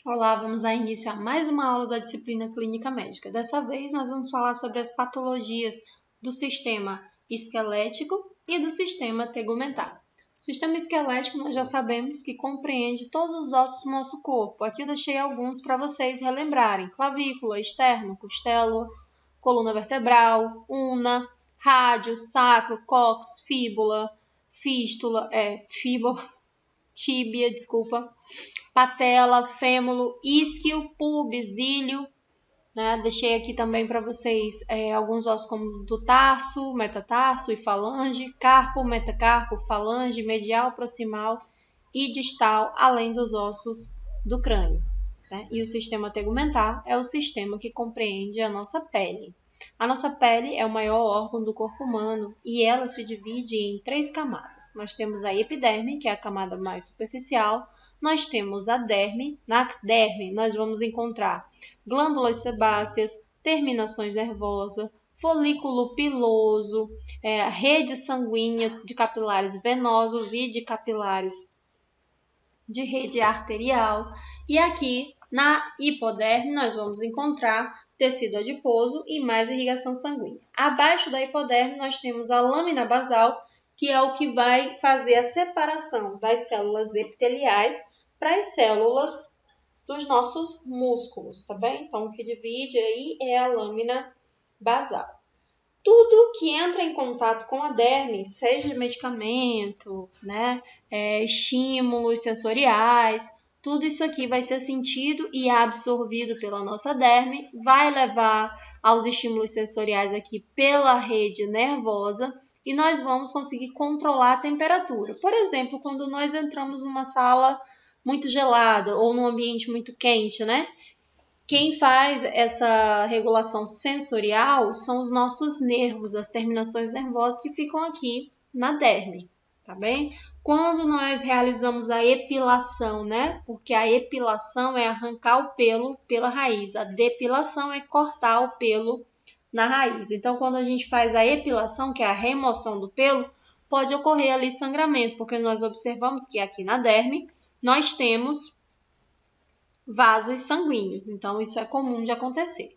Olá, vamos dar início a mais uma aula da disciplina Clínica Médica. Dessa vez, nós vamos falar sobre as patologias do sistema esquelético e do sistema tegumentar. O sistema esquelético, nós já sabemos que compreende todos os ossos do nosso corpo. Aqui eu deixei alguns para vocês relembrarem: clavícula, externo, costela, coluna vertebral, una, rádio, sacro, cóccix, fíbula, tíbia, patela, fêmur, isquio, pubis, ilho, né? Deixei aqui também para vocês alguns ossos como do tarso, metatarso e falange, carpo, metacarpo, falange, medial, proximal e distal, além dos ossos do crânio. Né? E o sistema tegumentar é o sistema que compreende a nossa pele. A nossa pele é o maior órgão do corpo humano e ela se divide em 3 camadas. Nós temos a epiderme, que é a camada mais superficial. Nós temos a derme. Na derme, nós vamos encontrar glândulas sebáceas, terminações nervosas, folículo piloso, rede sanguínea de capilares venosos e de capilares de rede arterial. E aqui, na hipoderme, nós vamos encontrar tecido adiposo e mais irrigação sanguínea. Abaixo da hipoderme, nós temos a lâmina basal, que é o que vai fazer a separação das células epiteliais para as células dos nossos músculos, tá bem? Então, o que divide aí é a lâmina basal. Tudo que entra em contato com a derme, seja medicamento, né, estímulos sensoriais, tudo isso aqui vai ser sentido e absorvido pela nossa derme, vai levar aos estímulos sensoriais aqui pela rede nervosa e nós vamos conseguir controlar a temperatura. Por exemplo, quando nós entramos numa sala muito gelada ou num ambiente muito quente, né? Quem faz essa regulação sensorial são os nossos nervos, as terminações nervosas que ficam aqui na derme, tá bem? Quando nós realizamos a epilação, né? Porque a epilação é arrancar o pelo pela raiz, a depilação é cortar o pelo na raiz. Então, quando a gente faz a epilação, que é a remoção do pelo, pode ocorrer ali sangramento, porque nós observamos que aqui na derme nós temos vasos sanguíneos, então isso é comum de acontecer.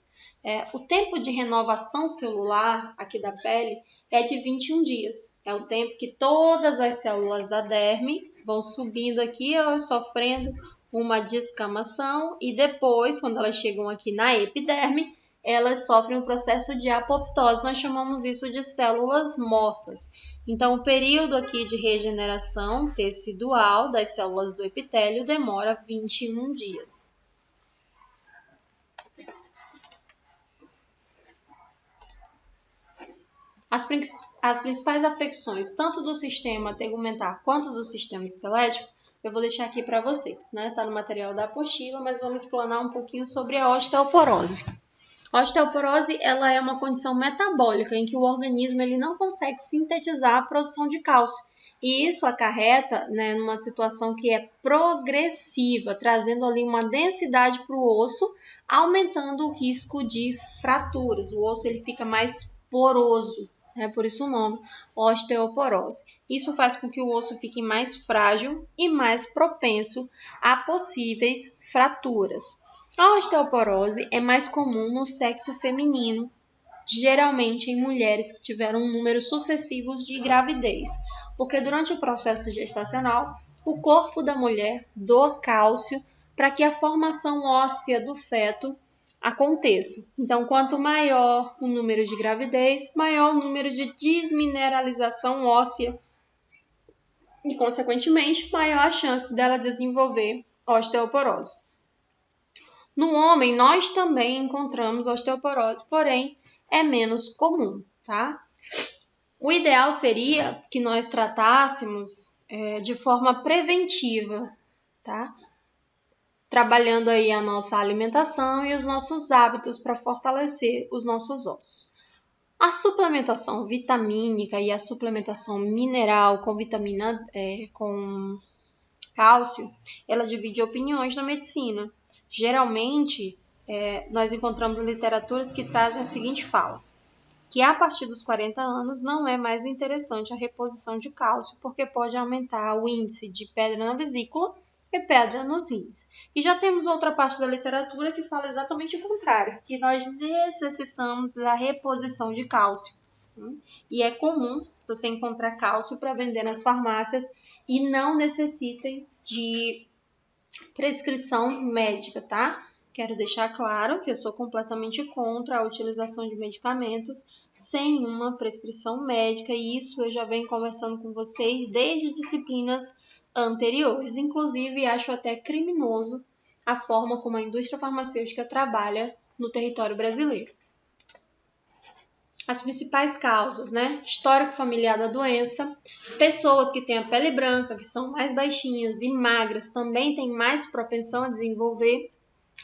O tempo de renovação celular aqui da pele é de 21 dias. É o tempo que todas as células da derme vão subindo aqui, sofrendo uma descamação e depois, quando elas chegam aqui na epiderme, elas sofrem um processo de apoptose. Nós chamamos isso de células mortas. Então, o período aqui de regeneração tecidual das células do epitélio demora 21 dias. As principais afecções, tanto do sistema tegumentar quanto do sistema esquelético, eu vou deixar aqui para vocês, né? Tá no material da apostila, mas vamos explanar um pouquinho sobre a osteoporose. A osteoporose, ela é uma condição metabólica em que o organismo ele não consegue sintetizar a produção de cálcio. E isso acarreta, né, numa situação que é progressiva, trazendo ali uma densidade para o osso, aumentando o risco de fraturas. O osso ele fica mais poroso, por isso o nome, osteoporose. Isso faz com que o osso fique mais frágil e mais propenso a possíveis fraturas. A osteoporose é mais comum no sexo feminino, geralmente em mulheres que tiveram um número sucessivos de gravidez, porque durante o processo gestacional, o corpo da mulher doa cálcio para que a formação óssea do feto aconteça. Então, quanto maior o número de gravidez, maior o número de desmineralização óssea e, consequentemente, maior a chance dela desenvolver osteoporose. No homem, nós também encontramos osteoporose, porém, é menos comum, tá? O ideal seria que nós tratássemos de forma preventiva, tá? Trabalhando aí a nossa alimentação e os nossos hábitos para fortalecer os nossos ossos. A suplementação vitamínica e a suplementação mineral com com cálcio, ela divide opiniões na medicina. Geralmente, nós encontramos literaturas que trazem a seguinte fala, que a partir dos 40 anos não é mais interessante a reposição de cálcio, porque pode aumentar o índice de pedra na vesícula e pedra nos rins. E já temos outra parte da literatura que fala exatamente o contrário, que nós necessitamos da reposição de cálcio. E é comum você encontrar cálcio para vender nas farmácias e não necessitem de prescrição médica, tá? Quero deixar claro que eu sou completamente contra a utilização de medicamentos sem uma prescrição médica, e isso eu já venho conversando com vocês desde disciplinas anteriores. Inclusive, acho até criminoso a forma como a indústria farmacêutica trabalha no território brasileiro. As principais causas, né? Histórico familiar da doença, pessoas que têm a pele branca, que são mais baixinhas e magras, também têm mais propensão a desenvolver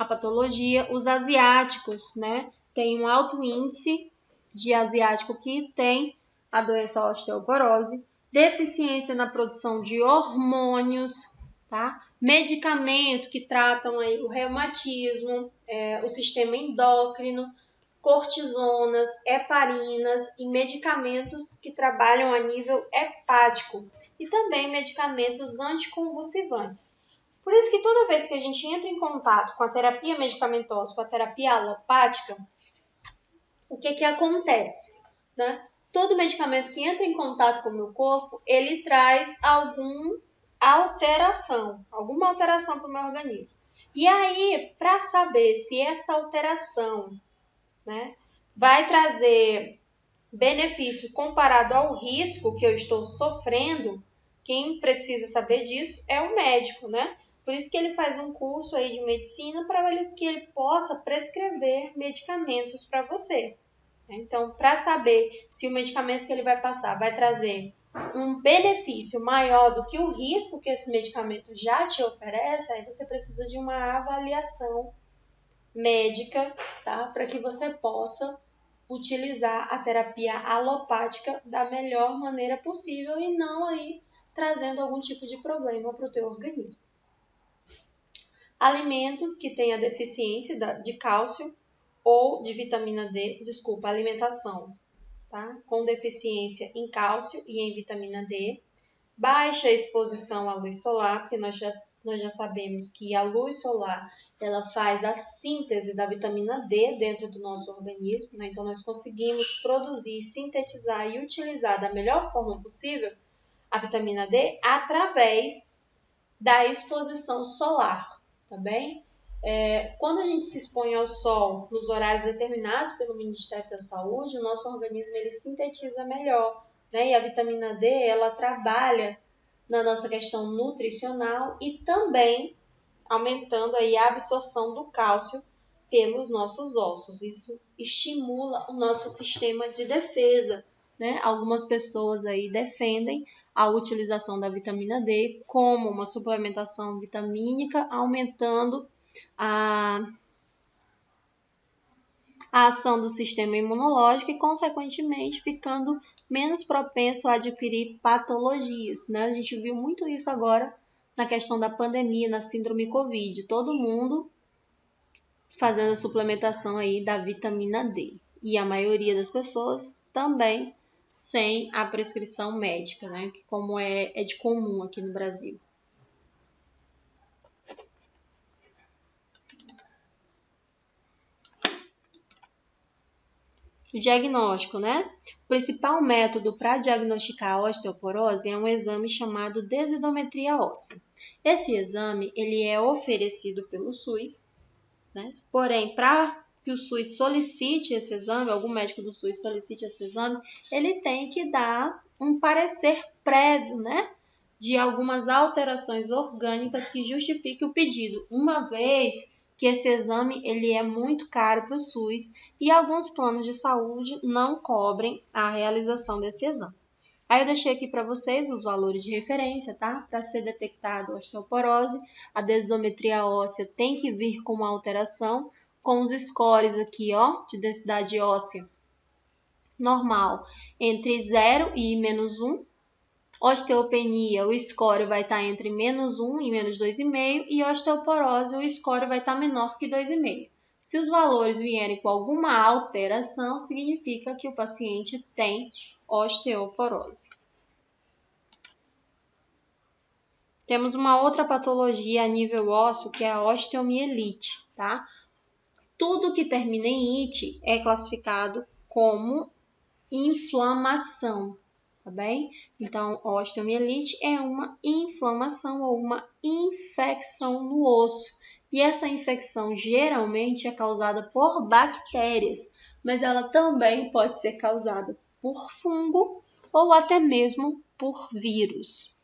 a patologia. Os asiáticos, né? Tem um alto índice de asiático que tem a doença osteoporose, deficiência na produção de hormônios, tá? Medicamento que tratam aí o reumatismo, o sistema endócrino, cortisonas, heparinas e medicamentos que trabalham a nível hepático e também medicamentos anticonvulsivantes. Por isso que toda vez que a gente entra em contato com a terapia medicamentosa, com a terapia alopática, o que acontece, né? Todo medicamento que entra em contato com o meu corpo, ele traz alguma alteração para o meu organismo. E aí, para saber se essa alteração, né, vai trazer benefício comparado ao risco que eu estou sofrendo, quem precisa saber disso é o médico, né? Por isso que ele faz um curso aí de medicina para que ele possa prescrever medicamentos para você. Então, para saber se o medicamento que ele vai passar vai trazer um benefício maior do que o risco que esse medicamento já te oferece, aí você precisa de uma avaliação médica, tá? Para que você possa utilizar a terapia alopática da melhor maneira possível e não aí trazendo algum tipo de problema para o teu organismo. Alimentos que tenham deficiência de cálcio ou de vitamina D, alimentação, tá? Com deficiência em cálcio e em vitamina D. Baixa exposição à luz solar, porque nós já sabemos que a luz solar ela faz a síntese da vitamina D dentro do nosso organismo, né? Então nós conseguimos produzir, sintetizar e utilizar da melhor forma possível a vitamina D através da exposição solar, tá bem? Quando a gente se expõe ao sol nos horários determinados pelo Ministério da Saúde, o nosso organismo ele sintetiza melhor, né? E a vitamina D, ela trabalha na nossa questão nutricional e também aumentando aí a absorção do cálcio pelos nossos ossos. Isso estimula o nosso sistema de defesa, né? Algumas pessoas aí defendem a utilização da vitamina D como uma suplementação vitamínica, aumentando a ação do sistema imunológico e, consequentemente, ficando menos propenso a adquirir patologias, né? A gente viu muito isso agora na questão da pandemia, na síndrome Covid. Todo mundo fazendo a suplementação aí da vitamina D. E a maioria das pessoas também sem a prescrição médica, né? Que como é de comum aqui no Brasil. O diagnóstico, né? O principal método para diagnosticar a osteoporose é um exame chamado densitometria óssea. Esse exame ele é oferecido pelo SUS, né? Porém, para que o SUS solicite esse exame, algum médico do SUS solicite esse exame, ele tem que dar um parecer prévio, né? De algumas alterações orgânicas que justifiquem o pedido, uma vez que esse exame ele é muito caro para o SUS e alguns planos de saúde não cobrem a realização desse exame. Aí eu deixei aqui para vocês os valores de referência, tá? Para ser detectado a osteoporose, a densitometria óssea tem que vir com uma alteração, com os scores aqui, ó, de densidade óssea normal, entre 0 e -1. Osteopenia, o score vai estar entre -1 e -2,5, e osteoporose, o score vai estar menor que 2,5. Se os valores vierem com alguma alteração, significa que o paciente tem osteoporose. Temos uma outra patologia a nível ósseo, que é a osteomielite, tá? Tudo que termina em ite é classificado como inflamação, tá bem? Então, osteomielite é uma inflamação ou uma infecção no osso. E essa infecção geralmente é causada por bactérias, mas ela também pode ser causada por fungo ou até mesmo por vírus.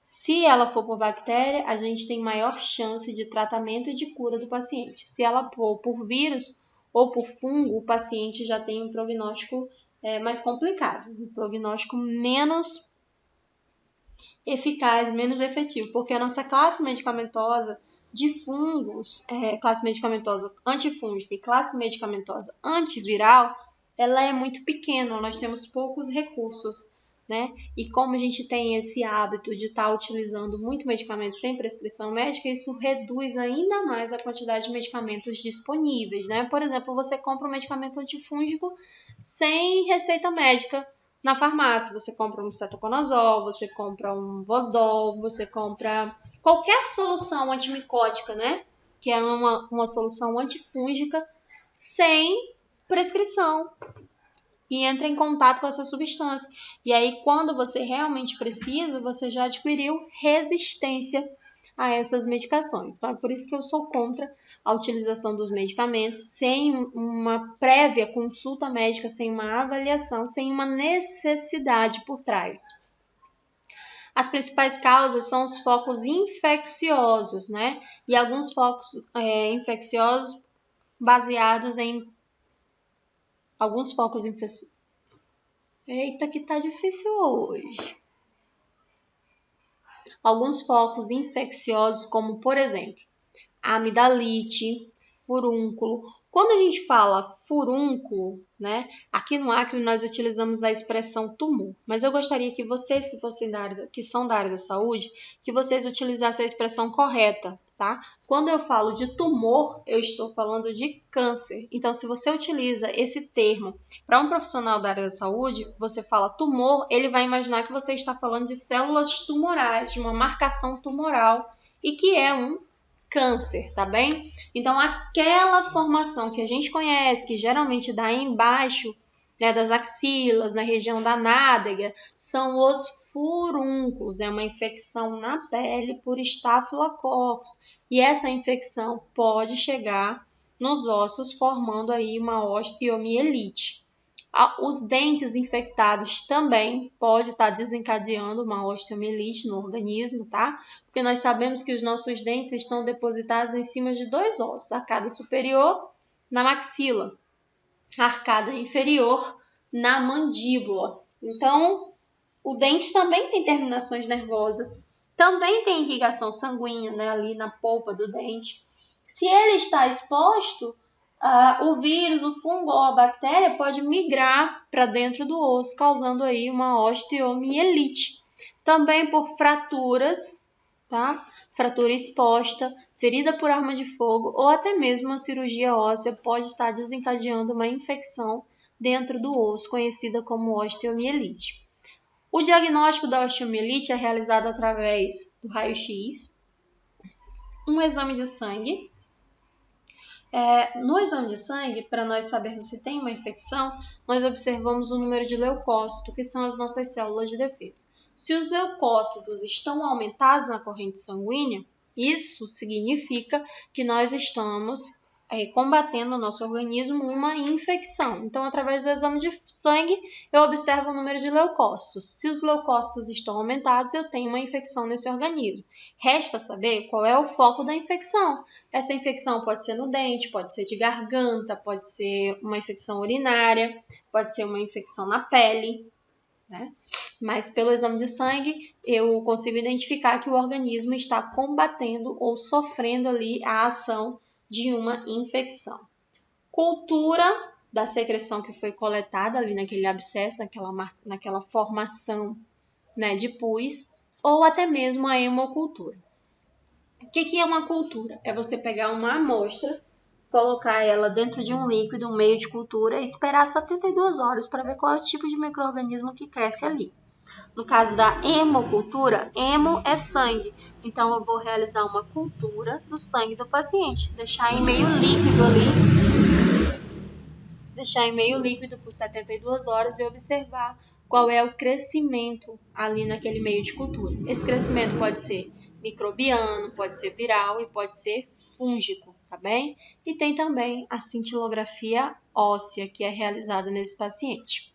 Se ela for por bactéria, a gente tem maior chance de tratamento e de cura do paciente. Se ela for por vírus ou por fungo, o paciente já tem um prognóstico mais complicado, um prognóstico menos eficaz, menos efetivo, porque a nossa classe medicamentosa de fungos, classe medicamentosa antifúngica e classe medicamentosa antiviral, ela é muito pequena, nós temos poucos recursos, né? E como a gente tem esse hábito de estar utilizando muito medicamento sem prescrição médica, isso reduz ainda mais a quantidade de medicamentos disponíveis, né? Por exemplo, você compra um medicamento antifúngico sem receita médica na farmácia, você compra um cetoconazol, você compra um Vodol, você compra qualquer solução antimicótica, né? Que é uma solução antifúngica sem prescrição e entra em contato com essa substância. E aí, quando você realmente precisa, você já adquiriu resistência a essas medicações. Então, é por isso que eu sou contra a utilização dos medicamentos sem uma prévia consulta médica, sem uma avaliação, sem uma necessidade por trás. As principais causas são os focos infecciosos, né? E alguns focos infecciosos baseados em alguns focos infecciosos. Eita, que tá difícil hoje. Alguns focos infecciosos, como por exemplo, amidalite, furúnculo. Quando a gente fala furúnculo, né? Aqui no Acre nós utilizamos a expressão tumor, mas eu gostaria que vocês que são da área da saúde, que vocês utilizassem a expressão correta, tá? Quando eu falo de tumor, eu estou falando de câncer. Então, se você utiliza esse termo para um profissional da área da saúde, você fala tumor, ele vai imaginar que você está falando de células tumorais, de uma marcação tumoral e que é um câncer, tá bem? Então, aquela formação que a gente conhece, que geralmente dá embaixo, né, das axilas, na região da nádega, são os furúnculos, é uma infecção na pele por estafilococcus, e essa infecção pode chegar nos ossos, formando aí uma osteomielite. Os dentes infectados também pode estar desencadeando uma osteomielite no organismo, tá? Porque nós sabemos que os nossos dentes estão depositados em cima de dois ossos, a arcada superior na maxila, a arcada inferior na mandíbula. Então, o dente também tem terminações nervosas, também tem irrigação sanguínea, né, ali na polpa do dente. Se ele está exposto, o vírus, o fungo ou a bactéria pode migrar para dentro do osso, causando aí uma osteomielite. Também por fraturas, tá? Fratura exposta, ferida por arma de fogo ou até mesmo uma cirurgia óssea pode estar desencadeando uma infecção dentro do osso, conhecida como osteomielite. O diagnóstico da osteomielite é realizado através do raio-x, um exame de sangue. No exame de sangue, para nós sabermos se tem uma infecção, nós observamos o número de leucócitos, que são as nossas células de defesa. Se os leucócitos estão aumentados na corrente sanguínea, isso significa que nós estamos combatendo no nosso organismo uma infecção. Então, através do exame de sangue, eu observo o número de leucócitos. Se os leucócitos estão aumentados, eu tenho uma infecção nesse organismo. Resta saber qual é o foco da infecção. Essa infecção pode ser no dente, pode ser de garganta, pode ser uma infecção urinária, pode ser uma infecção na pele, né? Mas pelo exame de sangue, eu consigo identificar que o organismo está combatendo ou sofrendo ali a ação de uma infecção. Cultura da secreção que foi coletada ali naquele abscesso, naquela formação, né, de pus, ou até mesmo a hemocultura. O que é uma cultura? É você pegar uma amostra colocar ela dentro de um líquido, um meio de cultura, e esperar 72 horas para ver qual é o tipo de micro-organismo que cresce ali. No caso da hemocultura, hemo é sangue, então eu vou realizar uma cultura do sangue do paciente, deixar em meio líquido ali, deixar em meio líquido por 72 horas e observar qual é o crescimento ali naquele meio de cultura. Esse crescimento pode ser microbiano, pode ser viral e pode ser fúngico, tá bem? E tem também a cintilografia óssea, que é realizada nesse paciente.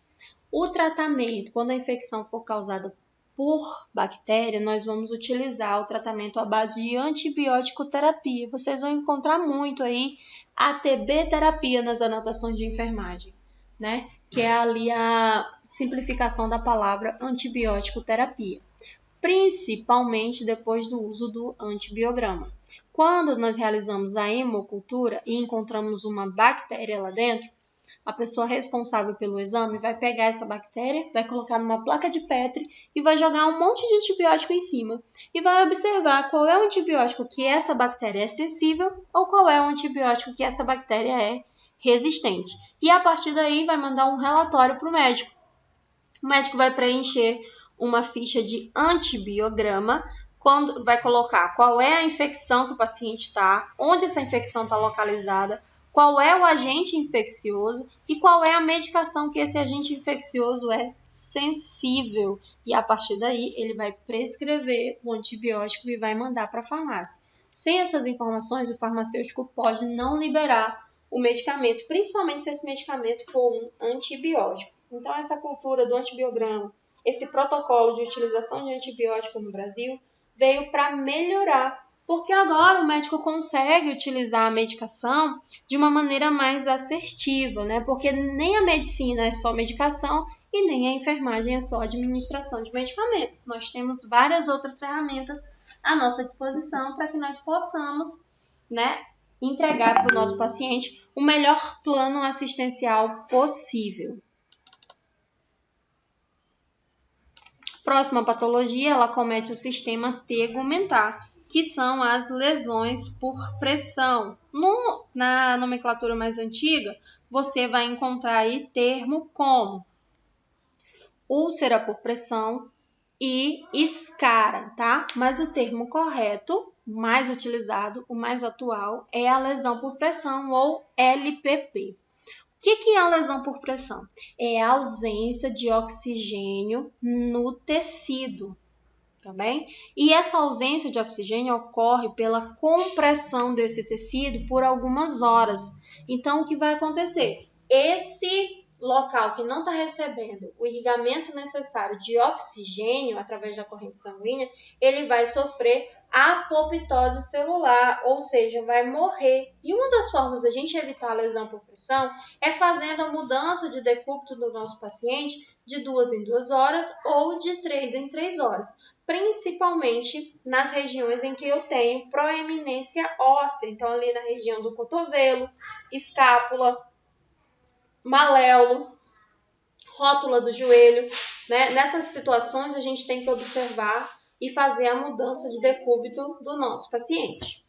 O tratamento, quando a infecção for causada por bactéria, nós vamos utilizar o tratamento à base de antibiótico terapia. Vocês vão encontrar muito aí ATB terapia nas anotações de enfermagem, né? Que é ali a simplificação da palavra antibiótico terapia, principalmente depois do uso do antibiograma. Quando nós realizamos a hemocultura e encontramos uma bactéria lá dentro, a pessoa responsável pelo exame vai pegar essa bactéria, vai colocar numa placa de Petri e vai jogar um monte de antibiótico em cima. E vai observar qual é o antibiótico que essa bactéria é sensível ou qual é o antibiótico que essa bactéria é resistente. E a partir daí vai mandar um relatório para o médico. O médico vai preencher uma ficha de antibiograma, quando vai colocar qual é a infecção que o paciente está, onde essa infecção está localizada, qual é o agente infeccioso e qual é a medicação que esse agente infeccioso é sensível. E a partir daí ele vai prescrever o antibiótico e vai mandar para a farmácia. Sem essas informações, o farmacêutico pode não liberar o medicamento, principalmente se esse medicamento for um antibiótico. Então, essa cultura do antibiograma, esse protocolo de utilização de antibiótico no Brasil, veio para melhorar, porque agora o médico consegue utilizar a medicação de uma maneira mais assertiva, né? Porque nem a medicina é só medicação e nem a enfermagem é só administração de medicamento. Nós temos várias outras ferramentas à nossa disposição para que nós possamos, né, entregar para o nosso paciente o melhor plano assistencial possível. Próxima patologia, ela comete o sistema tegumentar, que são as lesões por pressão. Na nomenclatura mais antiga, você vai encontrar aí termo como úlcera por pressão e escara, tá? Mas o termo correto, mais utilizado, o mais atual, é a lesão por pressão ou LPP. O que é a lesão por pressão? É a ausência de oxigênio no tecido, tá bem? E essa ausência de oxigênio ocorre pela compressão desse tecido por algumas horas. Então, o que vai acontecer? Esse local que não está recebendo o irrigamento necessário de oxigênio através da corrente sanguínea, ele vai sofrer apoptose celular, ou seja, vai morrer. E uma das formas da gente evitar a lesão por pressão é fazendo a mudança de decúbito do nosso paciente de 2 em 2 horas ou de 3 em 3 horas, principalmente nas regiões em que eu tenho proeminência óssea, então ali na região do cotovelo, escápula, maléolo, rótula do joelho, né? Nessas situações a gente tem que observar e fazer a mudança de decúbito do nosso paciente.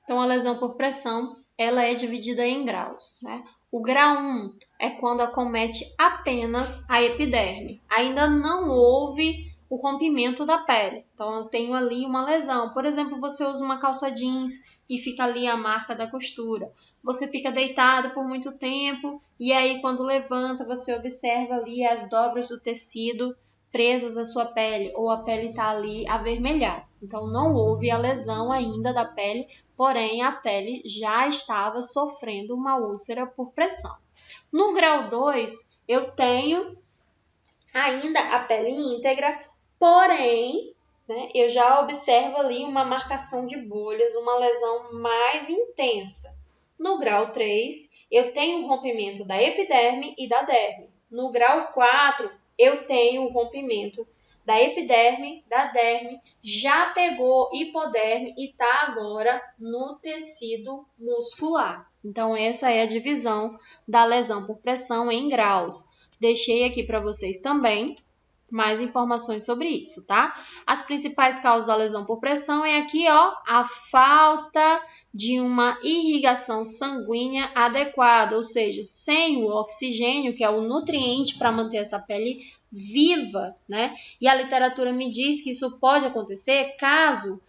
Então, a lesão por pressão, ela é dividida em graus, né? O grau 1 é quando acomete apenas a epiderme. Ainda não houve o rompimento da pele. Então, eu tenho ali uma lesão. Por exemplo, você usa uma calça jeans e fica ali a marca da costura. Você fica deitado por muito tempo e aí, quando levanta, você observa ali as dobras do tecido presas à sua pele, ou a pele está ali avermelhada. Então, não houve a lesão ainda da pele, porém, a pele já estava sofrendo uma úlcera por pressão. No grau 2, eu tenho ainda a pele íntegra, porém, né, eu já observo ali uma marcação de bolhas, uma lesão mais intensa. No grau 3, eu tenho o rompimento da epiderme e da derme. No grau 4, eu tenho o rompimento da epiderme, da derme, já pegou hipoderme e está agora no tecido muscular. Então, essa é a divisão da lesão por pressão em graus. Deixei aqui para vocês também mais informações sobre isso, tá? As principais causas da lesão por pressão é aqui, ó, a falta de uma irrigação sanguínea adequada, ou seja, sem o oxigênio, que é o nutriente para manter essa pele viva, né? E a literatura me diz que isso pode acontecer caso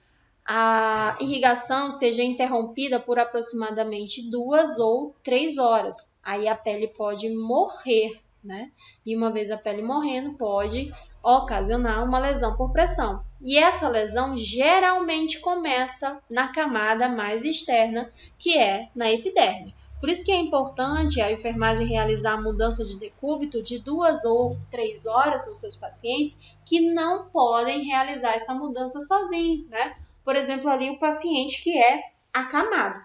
a irrigação seja interrompida por aproximadamente 2 ou 3 horas. Aí a pele pode morrer, né? E uma vez a pele morrendo, pode ocasionar uma lesão por pressão. E essa lesão geralmente começa na camada mais externa, que é na epiderme. Por isso que é importante a enfermagem realizar a mudança de decúbito de 2 ou 3 horas nos seus pacientes que não podem realizar essa mudança sozinhos, né? Por exemplo, ali o paciente que é acamado.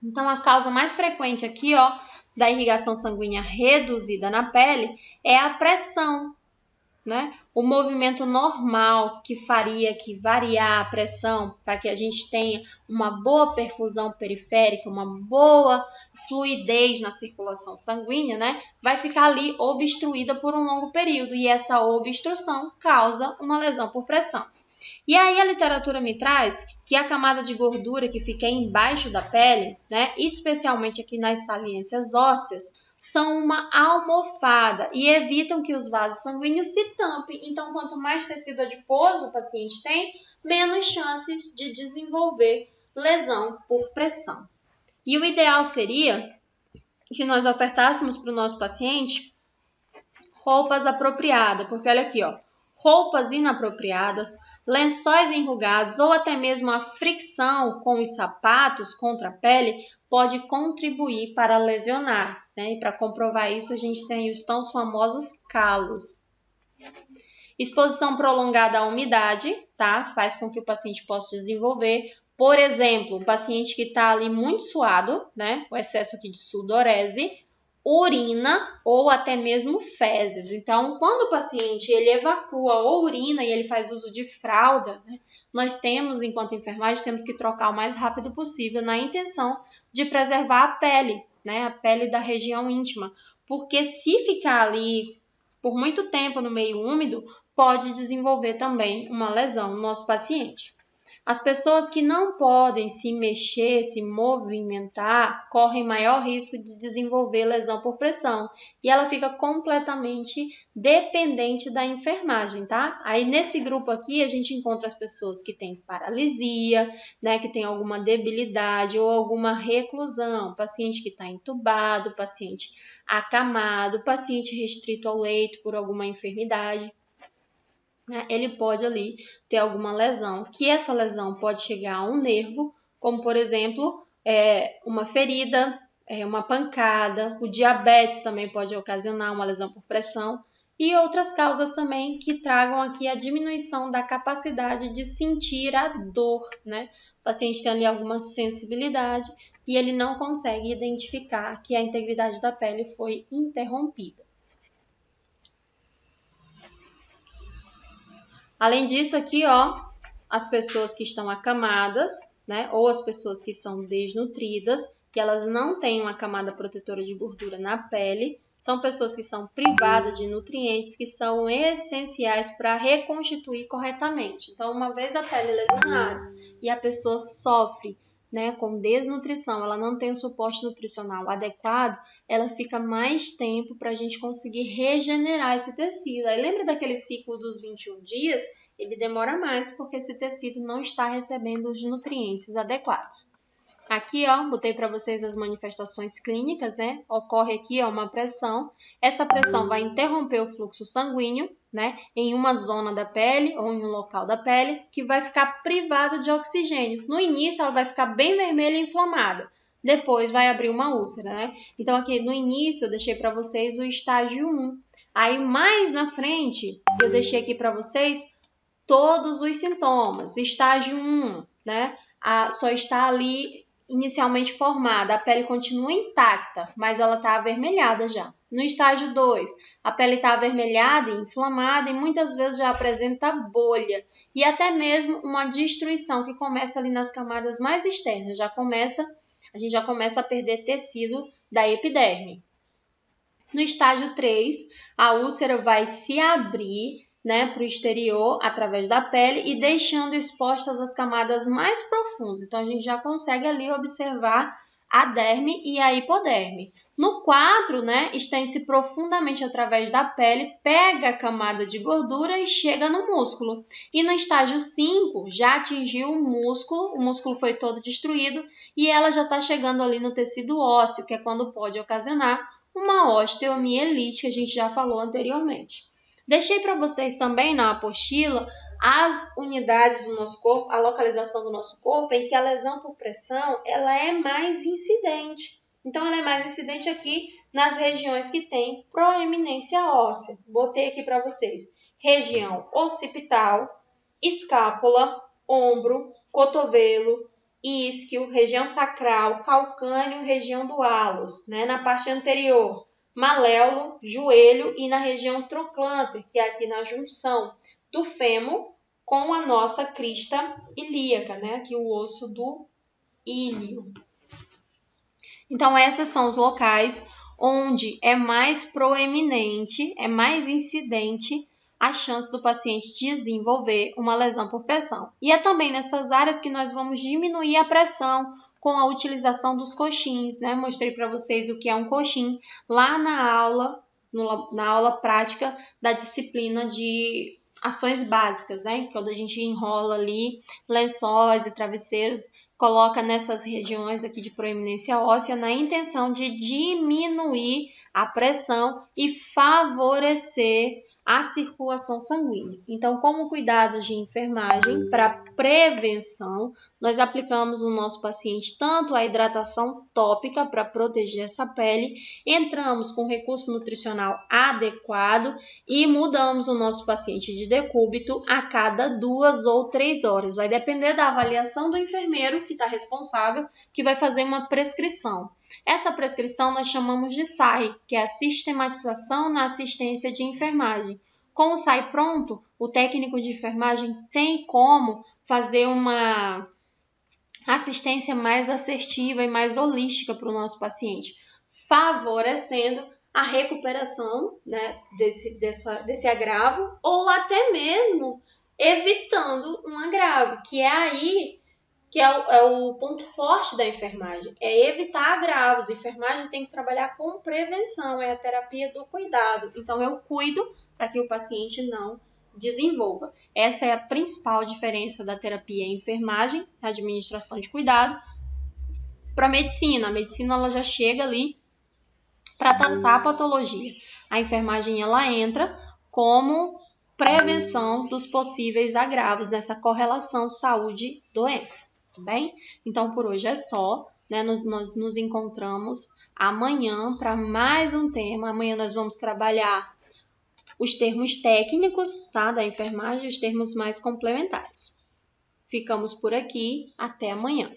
Então, a causa mais frequente aqui, ó, da irrigação sanguínea reduzida na pele é a pressão, né? O movimento normal que faria que variar a pressão para que a gente tenha uma boa perfusão periférica, uma boa fluidez na circulação sanguínea, né? Vai ficar ali obstruída por um longo período e essa obstrução causa uma lesão por pressão. E aí a literatura me traz que a camada de gordura que fica embaixo da pele, né, especialmente aqui nas saliências ósseas, são uma almofada e evitam que os vasos sanguíneos se tampem. Então, quanto mais tecido adiposo o paciente tem, menos chances de desenvolver lesão por pressão. E o ideal seria que nós ofertássemos para o nosso paciente roupas apropriadas, porque olha aqui, ó, roupas inapropriadas, lençóis enrugados ou até mesmo a fricção com os sapatos contra a pele pode contribuir para lesionar, né? E para comprovar isso, a gente tem os tão famosos calos. Exposição prolongada à umidade, tá? Faz com que o paciente possa desenvolver, por exemplo, um paciente que está ali muito suado, né? O excesso aqui de sudorese, urina ou até mesmo fezes. Então, quando o paciente ele evacua ou urina e ele faz uso de fralda, né, nós temos, enquanto enfermagem, temos que trocar o mais rápido possível na intenção de preservar a pele, né, a pele da região íntima, porque se ficar ali por muito tempo no meio úmido, pode desenvolver também uma lesão no nosso paciente. As pessoas que não podem se mexer, se movimentar, correm maior risco de desenvolver lesão por pressão e ela fica completamente dependente da enfermagem, tá? Aí nesse grupo aqui a gente encontra as pessoas que têm paralisia, né, que tem alguma debilidade ou alguma reclusão, paciente que está entubado, paciente acamado, paciente restrito ao leito por alguma enfermidade. Ele pode ali ter alguma lesão, que essa lesão pode chegar a um nervo, como por exemplo, uma ferida, uma pancada, o diabetes também pode ocasionar uma lesão por pressão e outras causas também que tragam aqui a diminuição da capacidade de sentir a dor, né? O paciente tem ali alguma sensibilidade e ele não consegue identificar que a integridade da pele foi interrompida. Além disso, aqui, ó, as pessoas que estão acamadas, né, ou as pessoas que são desnutridas, que elas não têm uma camada protetora de gordura na pele, são pessoas que são privadas de nutrientes que são essenciais para reconstituir corretamente. Então, uma vez a pele lesionada e a pessoa sofre, né, com desnutrição, ela não tem o suporte nutricional adequado, ela fica mais tempo para a gente conseguir regenerar esse tecido. Aí lembra daquele ciclo dos 21 dias? Ele demora mais porque esse tecido não está recebendo os nutrientes adequados. Aqui, ó, botei para vocês as manifestações clínicas, né? Ocorre aqui, ó, uma pressão. Essa pressão vai interromper o fluxo sanguíneo, né? Em uma zona da pele ou em um local da pele que vai ficar privado de oxigênio. No início, ela vai ficar bem vermelha e inflamada. Depois vai abrir uma úlcera, né? Então, aqui no início, eu deixei para vocês o estágio 1. Aí, mais na frente, eu deixei aqui para vocês todos os sintomas. Estágio 1, né? Só está ali inicialmente formada, a pele continua intacta, mas ela está avermelhada já. No estágio 2, a pele está avermelhada e inflamada e muitas vezes já apresenta bolha e até mesmo uma destruição que começa ali nas camadas mais externas. A gente já começa a perder tecido da epiderme. No estágio 3, a úlcera vai se abrir, né, para o exterior através da pele e deixando expostas as camadas mais profundas. Então, a gente já consegue ali observar a derme e a hipoderme. No 4, né, estende-se profundamente através da pele, pega a camada de gordura e chega no músculo. E no estágio 5, já atingiu o músculo foi todo destruído e ela já está chegando ali no tecido ósseo, que é quando pode ocasionar uma osteomielite, que a gente já falou anteriormente. Deixei para vocês também na apostila as unidades do nosso corpo, a localização do nosso corpo, em que a lesão por pressão ela é mais incidente. Então, ela é mais incidente aqui nas regiões que tem proeminência óssea. Botei aqui para vocês. Região occipital, escápula, ombro, cotovelo, isquio, região sacral, calcâneo, região do hálus, né? Na parte anterior, maléolo, joelho e na região trochanter, que é aqui na junção do fêmur com a nossa crista ilíaca, né? Aqui o osso do íleo. Então, esses são os locais onde é mais proeminente, é mais incidente a chance do paciente desenvolver uma lesão por pressão. E é também nessas áreas que nós vamos diminuir a pressão com a utilização dos coxins, né? Mostrei para vocês o que é um coxim lá na aula prática da disciplina de ações básicas, né? Quando a gente enrola ali lençóis e travesseiros, coloca nessas regiões aqui de proeminência óssea na intenção de diminuir a pressão e favorecer a circulação sanguínea. Então, como cuidados de enfermagem para prevenção, nós aplicamos no nosso paciente tanto a hidratação tópica para proteger essa pele, entramos com recurso nutricional adequado e mudamos o nosso paciente de decúbito a cada 2 ou 3 horas. Vai depender da avaliação do enfermeiro que está responsável, que vai fazer uma prescrição. Essa prescrição nós chamamos de SAI, que é a sistematização na assistência de enfermagem. Com o SAI pronto, o técnico de enfermagem tem como fazer uma assistência mais assertiva e mais holística para o nosso paciente, favorecendo a recuperação, né, desse agravo ou até mesmo evitando um agravo, que é aí que é o ponto forte da enfermagem, é evitar agravos. A enfermagem tem que trabalhar com prevenção, é a terapia do cuidado. Então, eu cuido para que o paciente não desenvolva. Essa é a principal diferença da terapia em enfermagem, a administração de cuidado, para a medicina. A medicina ela já chega ali para tratar a patologia. A enfermagem ela entra como prevenção dos possíveis agravos nessa correlação saúde-doença, tá bem? Então, por hoje é só, né? Nós nos encontramos amanhã para mais um tema. Amanhã nós vamos trabalhar os termos técnicos, tá, da enfermagem, os termos mais complementares. Ficamos por aqui, até amanhã.